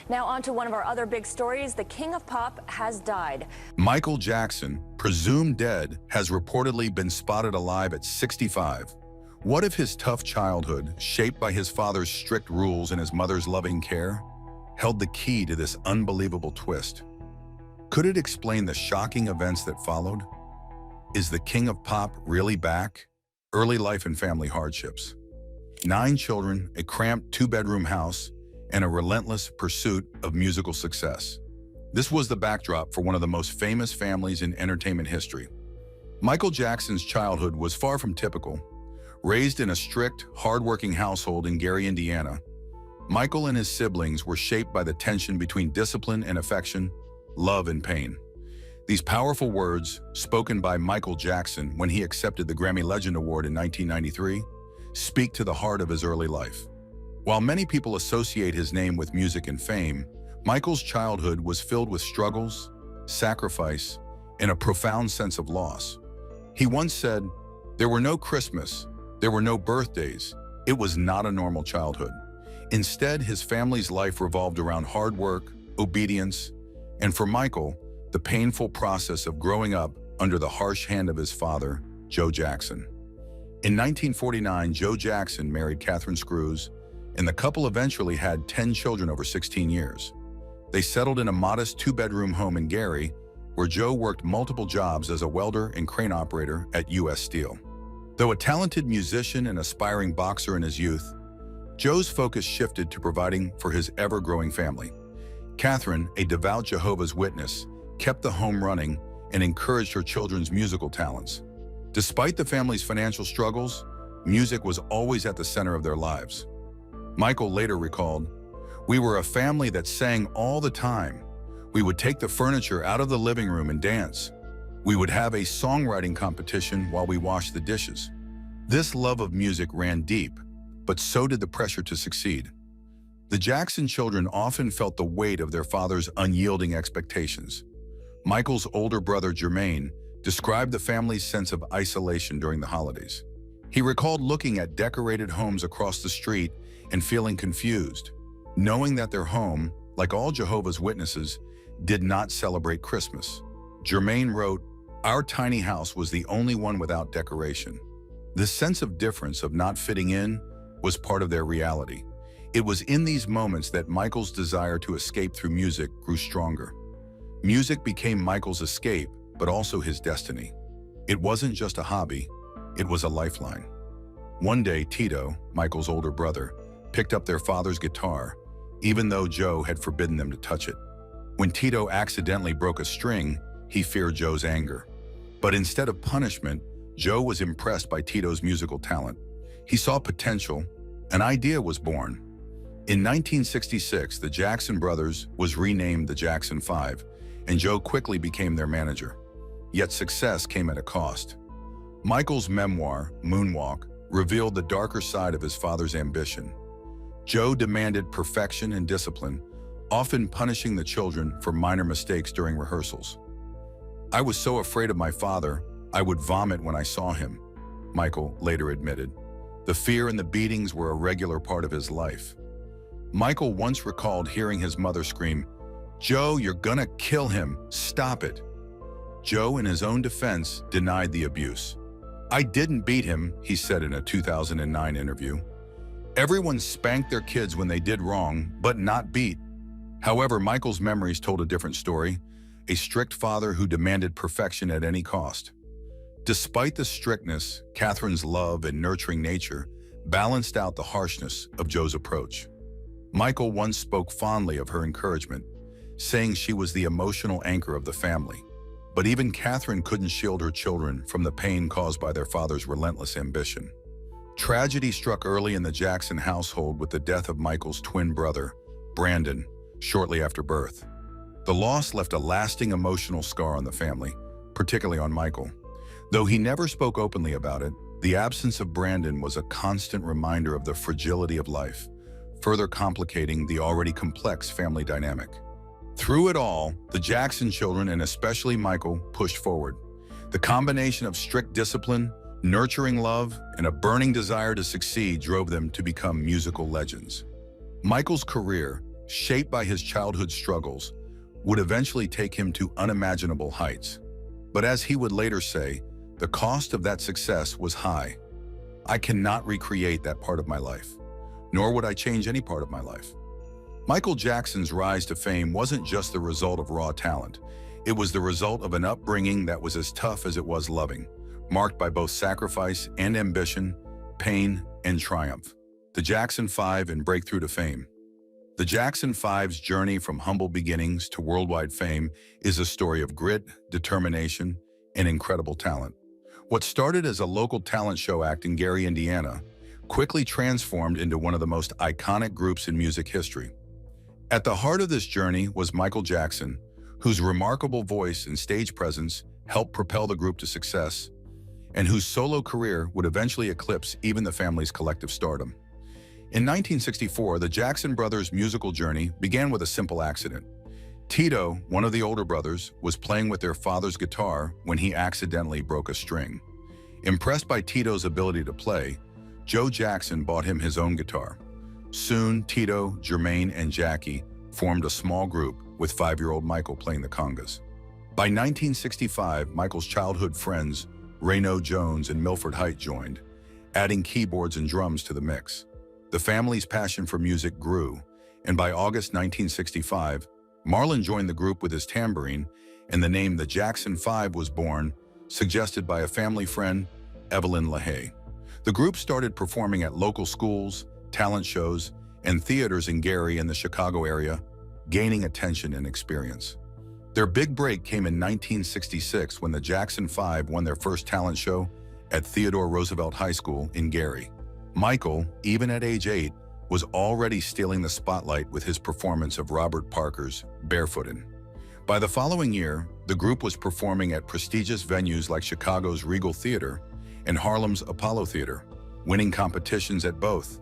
Now on to one of our other big stories. The king of pop has died. Michael Jackson, presumed dead, has reportedly been spotted alive at 65. What if his tough childhood, shaped by his father's strict rules and his mother's loving care, held the key to this unbelievable twist? Could it explain the shocking events that followed? Is the king of pop really back? Early life and family hardships. 9 children, a cramped 2-bedroom house, and a relentless pursuit of musical success. This was the backdrop for one of the most famous families in entertainment history. Michael Jackson's childhood was far from typical. Raised in a strict, hard-working household in Gary, Indiana, Michael and his siblings were shaped by the tension between discipline and affection, love and pain. These powerful words, spoken by Michael Jackson when he accepted the Grammy Legend Award in 1993, speak to the heart of his early life. While many people associate his name with music and fame, Michael's childhood was filled with struggles, sacrifice, and a profound sense of loss. He once said, "There were no Christmas, there were no birthdays. It was not a normal childhood." Instead, his family's life revolved around hard work, obedience, and for Michael, the painful process of growing up under the harsh hand of his father, Joe Jackson. In 1949, Joe Jackson married Catherine Screws, and the couple eventually had 10 children over 16 years. They settled in a modest 2-bedroom home in Gary, where Joe worked multiple jobs as a welder and crane operator at U.S. Steel. Though a talented musician and aspiring boxer in his youth, Joe's focus shifted to providing for his ever-growing family. Catherine, a devout Jehovah's Witness, kept the home running and encouraged her children's musical talents. Despite the family's financial struggles, music was always at the center of their lives. Michael later recalled, "We were a family that sang all the time. We would take the furniture out of the living room and dance. We would have a songwriting competition while we washed the dishes." This love of music ran deep, but so did the pressure to succeed. The Jackson children often felt the weight of their father's unyielding expectations. Michael's older brother, Jermaine, described the family's sense of isolation during the holidays. He recalled looking at decorated homes across the street and feeling confused, knowing that their home, like all Jehovah's Witnesses, did not celebrate Christmas. Jermaine wrote, "Our tiny house was the only one without decoration." This sense of difference, of not fitting in, was part of their reality. It was in these moments that Michael's desire to escape through music grew stronger. Music became Michael's escape, but also his destiny. It wasn't just a hobby, it was a lifeline. One day, Tito, Michael's older brother, picked up their father's guitar, even though Joe had forbidden them to touch it. When Tito accidentally broke a string, he feared Joe's anger. But instead of punishment, Joe was impressed by Tito's musical talent. He saw potential. An idea was born. In 1966, the Jackson brothers was renamed the Jackson 5, and Joe quickly became their manager. Yet success came at a cost. Michael's memoir, Moonwalk, revealed the darker side of his father's ambition. Joe demanded perfection and discipline, often punishing the children for minor mistakes during rehearsals. "I was so afraid of my father, I would vomit when I saw him," Michael later admitted. The fear and the beatings were a regular part of his life. Michael once recalled hearing his mother scream, "Joe, you're gonna kill him, stop it." Joe, in his own defense, denied the abuse. "I didn't beat him," he said in a 2009 interview. Everyone spanked their kids when they did wrong, but not beat. However, Michael's memories told a different story, a strict father who demanded perfection at any cost. Despite the strictness, Catherine's love and nurturing nature balanced out the harshness of Joe's approach. Michael once spoke fondly of her encouragement, saying she was the emotional anchor of the family. But even Catherine couldn't shield her children from the pain caused by their father's relentless ambition. Tragedy struck early in the Jackson household with the death of Michael's twin brother, Brandon, shortly after birth. The loss left a lasting emotional scar on the family, particularly on Michael. Though he never spoke openly about it, the absence of Brandon was a constant reminder of the fragility of life, further complicating the already complex family dynamic. Through it all, the Jackson children, and especially Michael, pushed forward. The combination of strict discipline, nurturing love, and a burning desire to succeed drove them to become musical legends. Michael's career, shaped by his childhood struggles, would eventually take him to unimaginable heights. But as he would later say, the cost of that success was high. I cannot recreate that part of my life, nor would I change any part of my life. Michael Jackson's rise to fame wasn't just the result of raw talent. It was the result of an upbringing that was as tough as it was loving, marked by both sacrifice and ambition, pain and triumph. The Jackson 5 and breakthrough to fame. The Jackson 5's journey from humble beginnings to worldwide fame is a story of grit, determination, and incredible talent. What started as a local talent show act in Gary, Indiana, quickly transformed into one of the most iconic groups in music history. At the heart of this journey was Michael Jackson, whose remarkable voice and stage presence helped propel the group to success, and whose solo career would eventually eclipse even the family's collective stardom. In 1964, the Jackson brothers' musical journey began with a simple accident. Tito, one of the older brothers, was playing with their father's guitar when he accidentally broke a string. Impressed by Tito's ability to play, Joe Jackson bought him his own guitar. Soon, Tito, Jermaine, and Jackie formed a small group with 5-year-old Michael playing the congas. By 1965, Michael's childhood friends, Rayno Jones and Milford Height, joined, adding keyboards and drums to the mix. The family's passion for music grew, and by August 1965, Marlon joined the group with his tambourine, and the name The Jackson 5 was born, suggested by a family friend, Evelyn LaHaye. The group started performing at local schools, talent shows, and theaters in Gary and the Chicago area, gaining attention and experience. Their big break came in 1966 when the Jackson 5 won their first talent show at Theodore Roosevelt High School in Gary. Michael, even at age 8, was already stealing the spotlight with his performance of Robert Parker's Barefootin'. By the following year, the group was performing at prestigious venues like Chicago's Regal Theater and Harlem's Apollo Theater, winning competitions at both.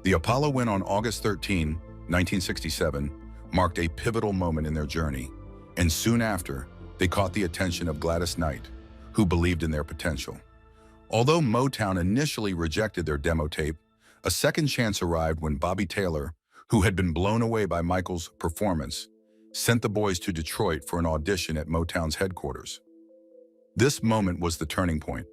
The Apollo win on August 13, 1967, marked a pivotal moment in their journey, and soon after, they caught the attention of Gladys Knight, who believed in their potential. Although Motown initially rejected their demo tape, a second chance arrived when Bobby Taylor, who had been blown away by Michael's performance, sent the boys to Detroit for an audition at Motown's headquarters. This moment was the turning point.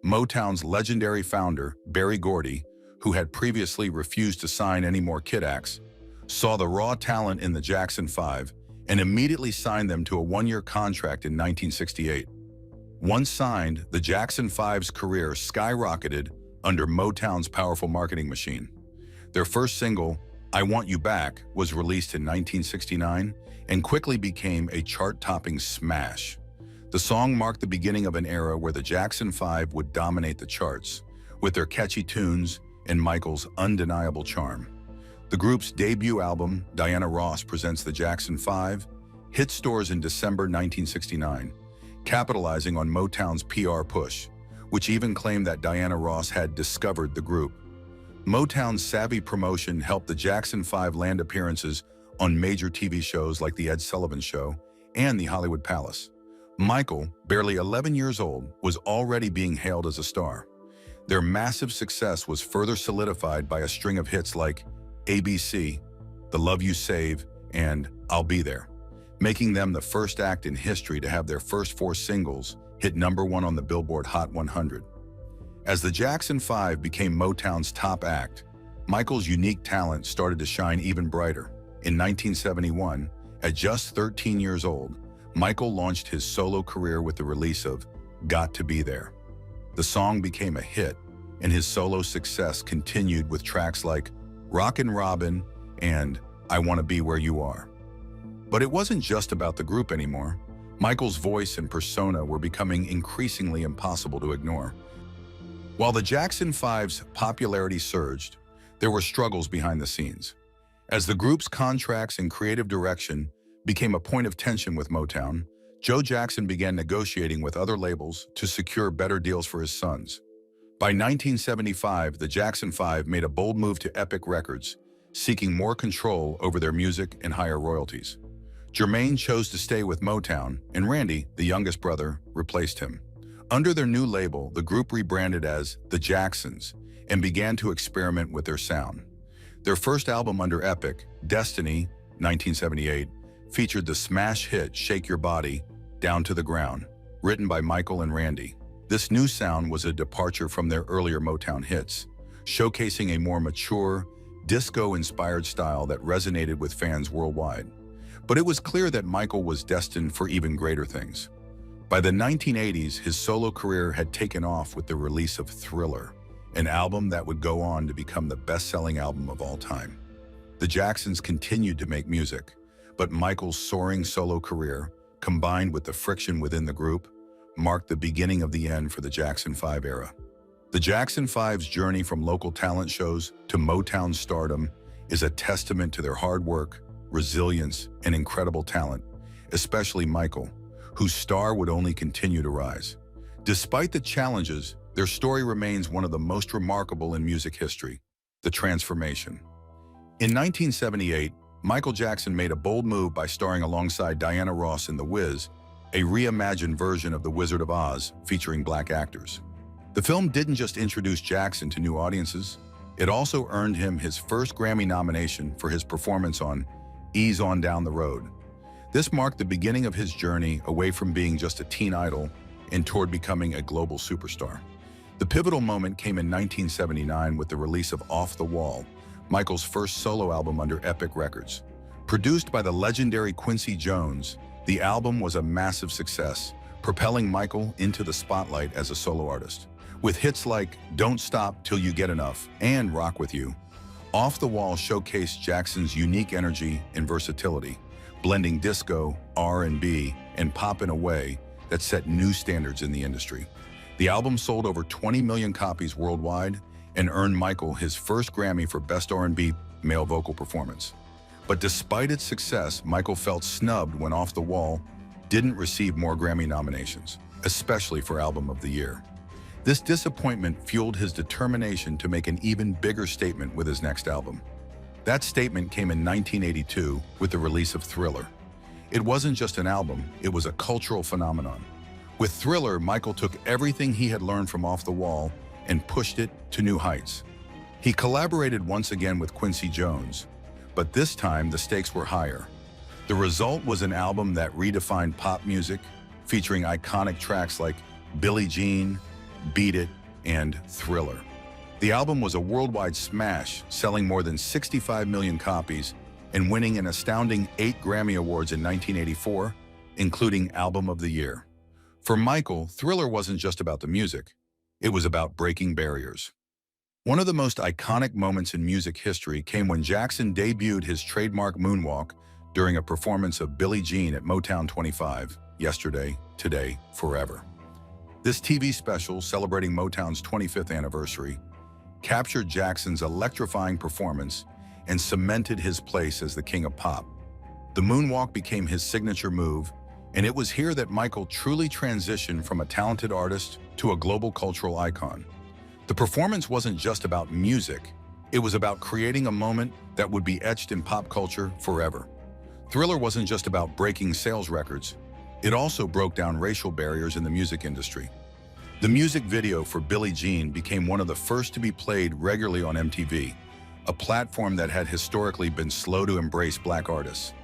Motown's legendary founder, Berry Gordy, who had previously refused to sign any more kid acts, saw the raw talent in the Jackson 5 and immediately signed them to a 1-year contract in 1968. Once signed, the Jackson 5's career skyrocketed under Motown's powerful marketing machine. Their first single, I Want You Back, was released in 1969 and quickly became a chart-topping smash. The song marked the beginning of an era where the Jackson 5 would dominate the charts, with their catchy tunes and Michael's undeniable charm. The group's debut album, Diana Ross Presents the Jackson 5, hit stores in December 1969, capitalizing on Motown's PR push, which even claimed that Diana Ross had discovered the group. Motown's savvy promotion helped the Jackson 5 land appearances on major TV shows like The Ed Sullivan Show and The Hollywood Palace. Michael, barely 11 years old, was already being hailed as a star. Their massive success was further solidified by a string of hits like ABC, The Love You Save, and I'll Be There, making them the first act in history to have their first 4 singles hit #1 on the Billboard Hot 100. As the Jackson 5 became Motown's top act, Michael's unique talent started to shine even brighter. In 1971, at just 13 years old, Michael launched his solo career with the release of Got to Be There. The song became a hit, and his solo success continued with tracks like Rockin' Robin and I Wanna Be Where You Are. But it wasn't just about the group anymore. Michael's voice and persona were becoming increasingly impossible to ignore. While the Jackson 5's popularity surged, there were struggles behind the scenes. As the group's contracts and creative direction became a point of tension with Motown, Joe Jackson began negotiating with other labels to secure better deals for his sons. By 1975, the Jackson 5 made a bold move to Epic Records, seeking more control over their music and higher royalties. Jermaine chose to stay with Motown, and Randy, the youngest brother, replaced him. Under their new label, the group rebranded as The Jacksons and began to experiment with their sound. Their first album under Epic, Destiny, 1978, featured the smash hit Shake Your Body, Down to the Ground, written by Michael and Randy. This new sound was a departure from their earlier Motown hits, showcasing a more mature, disco-inspired style that resonated with fans worldwide. But it was clear that Michael was destined for even greater things. By the 1980s, his solo career had taken off with the release of Thriller, an album that would go on to become the best-selling album of all time. The Jacksons continued to make music, but Michael's soaring solo career, combined with the friction within the group, marked the beginning of the end for the Jackson 5 era. The Jackson 5's journey from local talent shows to Motown stardom is a testament to their hard work, resilience, and incredible talent, especially Michael, whose star would only continue to rise. Despite the challenges, their story remains one of the most remarkable in music history: the transformation. In 1978, Michael Jackson made a bold move by starring alongside Diana Ross in The Wiz, a reimagined version of The Wizard of Oz featuring black actors. The film didn't just introduce Jackson to new audiences, it also earned him his first Grammy nomination for his performance on Ease On Down the Road. This marked the beginning of his journey away from being just a teen idol and toward becoming a global superstar. The pivotal moment came in 1979 with the release of Off the Wall, Michael's first solo album under Epic Records. Produced by the legendary Quincy Jones, the album was a massive success, propelling Michael into the spotlight as a solo artist. With hits like Don't Stop Till You Get Enough and Rock With You, Off the Wall showcased Jackson's unique energy and versatility, blending disco, R&B, and pop in a way that set new standards in the industry. The album sold over 20 million copies worldwide and earned Michael his first Grammy for Best R&B Male Vocal Performance. But despite its success, Michael felt snubbed when Off the Wall didn't receive more Grammy nominations, especially for Album of the Year. This disappointment fueled his determination to make an even bigger statement with his next album. That statement came in 1982 with the release of Thriller. It wasn't just an album, it was a cultural phenomenon. With Thriller, Michael took everything he had learned from Off the Wall and pushed it to new heights. He collaborated once again with Quincy Jones, but this time the stakes were higher. The result was an album that redefined pop music, featuring iconic tracks like Billie Jean, Beat It, and Thriller. The album was a worldwide smash, selling more than 65 million copies and winning an astounding 8 Grammy Awards in 1984, including Album of the Year. For Michael, Thriller wasn't just about the music, it was about breaking barriers. One of the most iconic moments in music history came when Jackson debuted his trademark moonwalk during a performance of Billie Jean at Motown 25, Yesterday, Today, Forever. This TV special, celebrating Motown's 25th anniversary, captured Jackson's electrifying performance and cemented his place as the king of pop. The moonwalk became his signature move, and it was here that Michael truly transitioned from a talented artist to a global cultural icon. The performance wasn't just about music, it was about creating a moment that would be etched in pop culture forever. Thriller wasn't just about breaking sales records, it also broke down racial barriers in the music industry. The music video for Billie Jean became one of the first to be played regularly on MTV, a platform that had historically been slow to embrace black artists.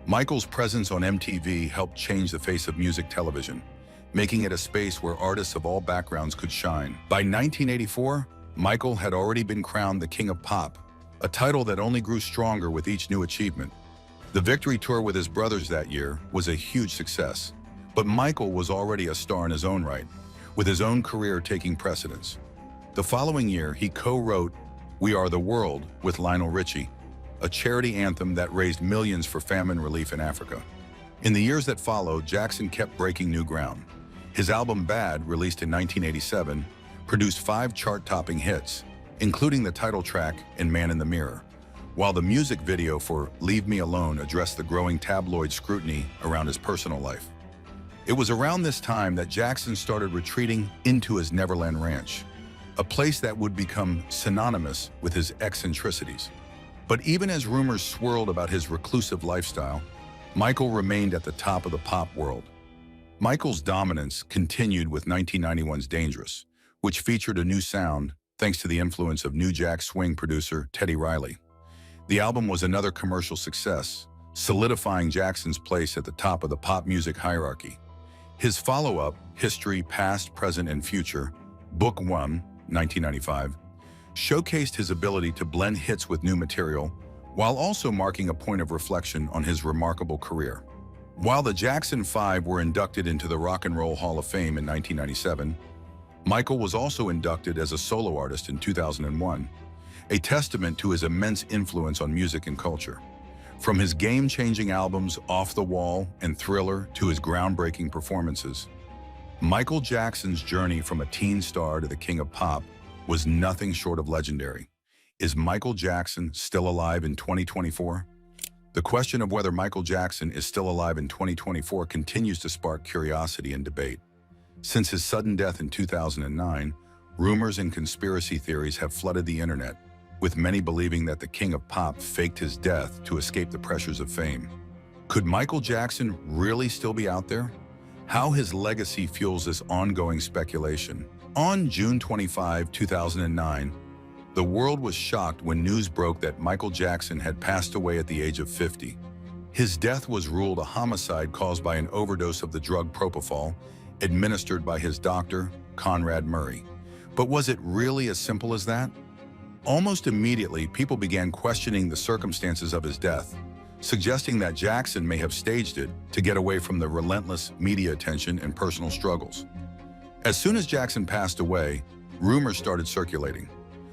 Michael's presence on MTV helped change the face of music television, making it a space where artists of all backgrounds could shine. By 1984, Michael had already been crowned the King of Pop, a title that only grew stronger with each new achievement. The Victory Tour with his brothers that year was a huge success, but Michael was already a star in his own right, with his own career taking precedence. The following year, he co-wrote We Are the World with Lionel Richie, a charity anthem that raised millions for famine relief in Africa. In the years that followed, Jackson kept breaking new ground. His album Bad, released in 1987, produced 5 chart-topping hits, including the title track and Man in the Mirror, while the music video for Leave Me Alone addressed the growing tabloid scrutiny around his personal life. It was around this time that Jackson started retreating into his Neverland Ranch, a place that would become synonymous with his eccentricities. But even as rumors swirled about his reclusive lifestyle, Michael remained at the top of the pop world. Michael's dominance continued with 1991's Dangerous, which featured a new sound thanks to the influence of New Jack Swing producer Teddy Riley. The album was another commercial success, solidifying Jackson's place at the top of the pop music hierarchy. His follow-up, History, Past, Present, and Future, Book 1, 1995, showcased his ability to blend hits with new material, while also marking a point of reflection on his remarkable career. While the Jackson 5 were inducted into the Rock and Roll Hall of Fame in 1997, Michael was also inducted as a solo artist in 2001, a testament to his immense influence on music and culture. From his game-changing albums Off the Wall and Thriller to his groundbreaking performances, Michael Jackson's journey from a teen star to the king of pop was nothing short of legendary. Is Michael Jackson still alive in 2024? The question of whether Michael Jackson is still alive in 2024 continues to spark curiosity and debate. Since his sudden death in 2009, rumors and conspiracy theories have flooded the internet, with many believing that the king of pop faked his death to escape the pressures of fame. Could Michael Jackson really still be out there? How his legacy fuels this ongoing speculation. On June 25, 2009, the world was shocked when news broke that Michael Jackson had passed away at the age of 50. His death was ruled a homicide caused by an overdose of the drug propofol, administered by his doctor, Conrad Murray. But was it really as simple as that? Almost immediately, people began questioning the circumstances of his death, suggesting that Jackson may have staged it to get away from the relentless media attention and personal struggles. As soon as Jackson passed away, rumors started circulating.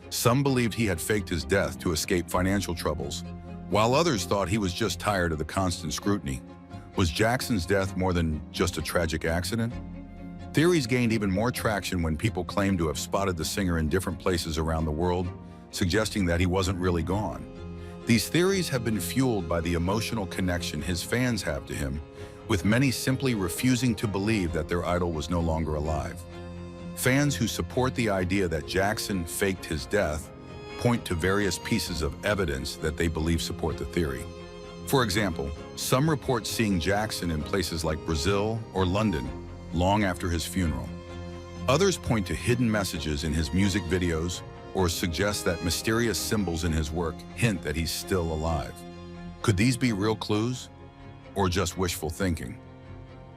Some believed he had faked his death to escape financial troubles, while others thought he was just tired of the constant scrutiny. Was Jackson's death more than just a tragic accident? Theories gained even more traction when people claimed to have spotted the singer in different places around the world, suggesting that he wasn't really gone. These theories have been fueled by the emotional connection his fans have to him, with many simply refusing to believe that their idol was no longer alive. Fans who support the idea that Jackson faked his death point to various pieces of evidence that they believe support the theory. For example, some report seeing Jackson in places like Brazil or London long after his funeral. Others point to hidden messages in his music videos or suggest that mysterious symbols in his work hint that he's still alive. Could these be real clues or just wishful thinking?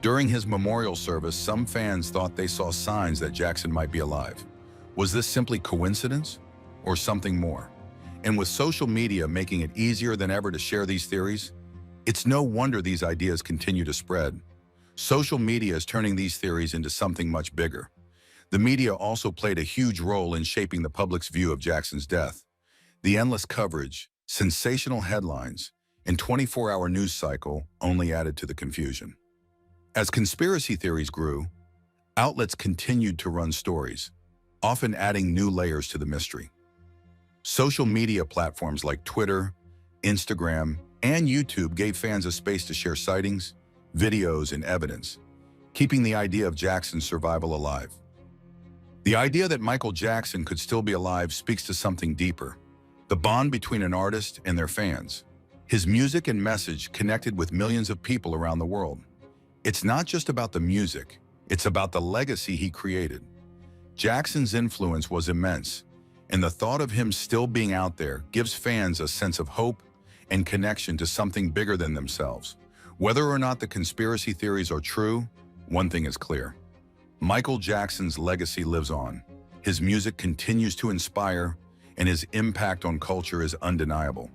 During his memorial service, some fans thought they saw signs that Jackson might be alive. Was this simply coincidence or something more? And with social media making it easier than ever to share these theories, it's no wonder these ideas continue to spread. Social media is turning these theories into something much bigger. The media also played a huge role in shaping the public's view of Jackson's death. The endless coverage, sensational headlines, and 24-hour news cycle only added to the confusion. As conspiracy theories grew, outlets continued to run stories, often adding new layers to the mystery. Social media platforms like Twitter, Instagram, and YouTube gave fans a space to share sightings, videos, and evidence, keeping the idea of Jackson's survival alive. The idea that Michael Jackson could still be alive speaks to something deeper: the bond between an artist and their fans. His music and message connected with millions of people around the world. It's not just about the music, it's about the legacy he created. Jackson's influence was immense, and the thought of him still being out there gives fans a sense of hope and connection to something bigger than themselves. Whether or not the conspiracy theories are true, one thing is clear: Michael Jackson's legacy lives on. His music continues to inspire, and his impact on culture is undeniable.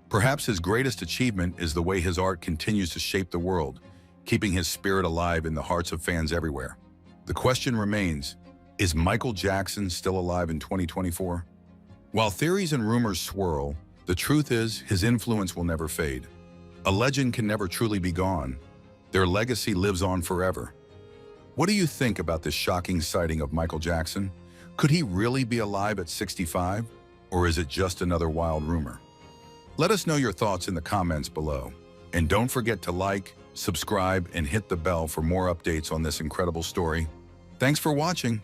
Perhaps his greatest achievement is the way his art continues to shape the world, keeping his spirit alive in the hearts of fans everywhere. The question remains, is Michael Jackson still alive in 2024? While theories and rumors swirl, the truth is his influence will never fade. A legend can never truly be gone. Their legacy lives on forever. What do you think about this shocking sighting of Michael Jackson? Could he really be alive at 65? Or is it just another wild rumor? Let us know your thoughts in the comments below. And don't forget to like, subscribe, and hit the bell for more updates on this incredible story. Thanks for watching.